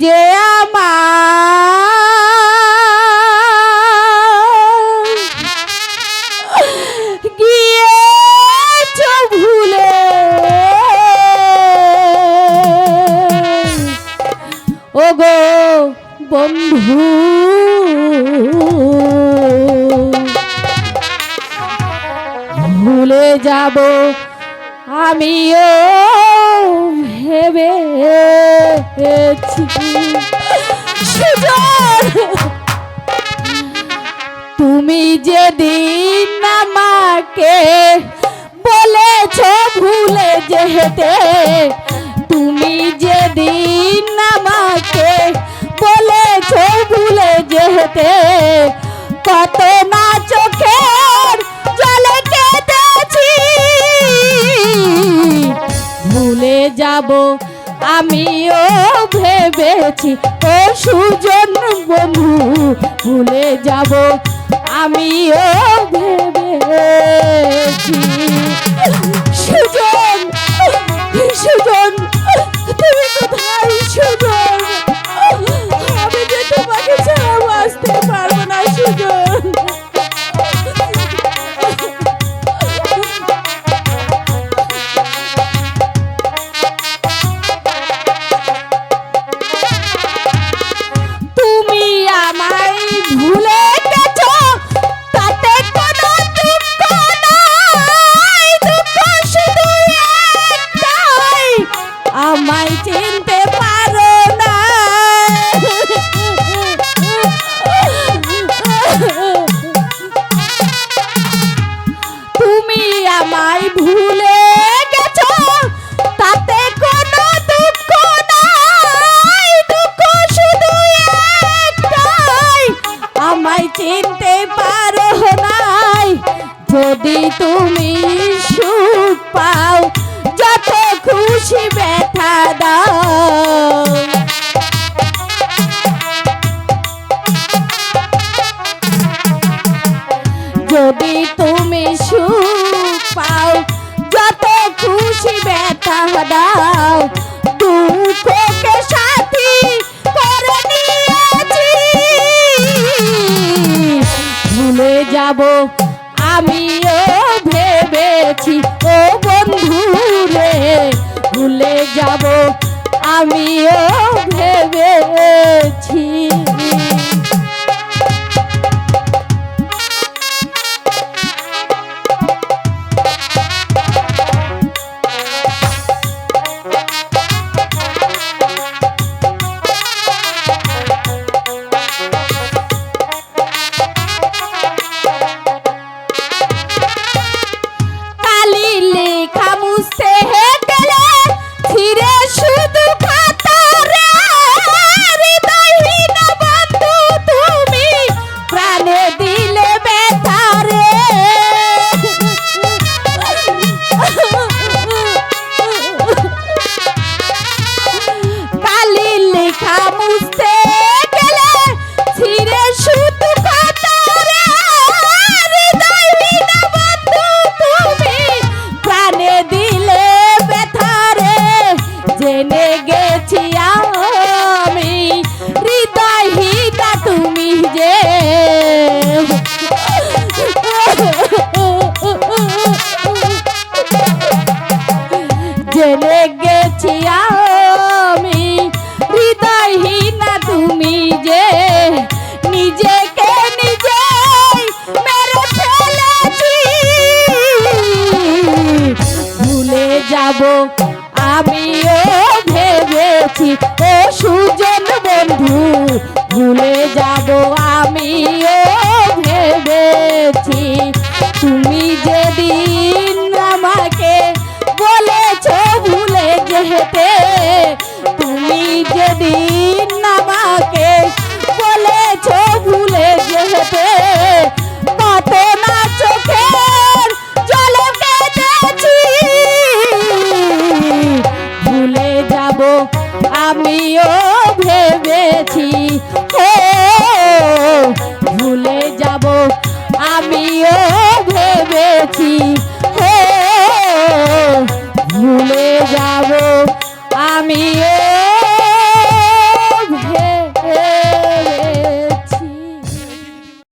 যে আমার গিয়েছ ভুলে ওগো বন্ধু ভুলে যাব আমিও ভেবেছি তুমি যেদিন আমাকে বলেছ ভুলে যেতে তুমি যেদিন আমাকে বলেছ ভুলে যেতে কত না চোখের জলে কেঁদেছি ভুলে যাব আমিও ভেবেছি ও সুজন বন্ধু ভুলে যাব আমিও ভেবেছি সুজন সুজন তুমি কোথায় সুজন আমি যে তোমাকে ছাড়া বাঁচতে পারবো না সুজন আমায় চিনতে পারো না তুমি আমায় ভুলে গেছো তাতে কোনো দুঃখ নাই দুঃখ শুধু একটাই আমায় চিনতে পারো নাই যদি তুমি সুখ পাও যত খুশি ব্যথা দাও যদি তুমি সুখ পাও যত খুশি ব্যথা দাও দুঃখকে সাথী করে নিয়েছি ভুলে যাব আমিও ভেবেছি ও বন্ধু রে ভুলে যাব আমিও ভেবেছি জেনে গেছি আমি হৃদয়হীনা তুমি যে নিজেকে নিজে মেরে ফেলেছি ভুলে যাব আমিও ভেবেছি ও সুজন বন্ধু ভুলে যাব আমিও ভেবেছি তুমি যেদিন আমাকে বলেছ ভুলে যেতে তুমি যেদিন আমাকে বলেছ ভুলে যেতে কত না চোখের জলে কেঁদেছি ভুলে যাব আমিও ভেবেছি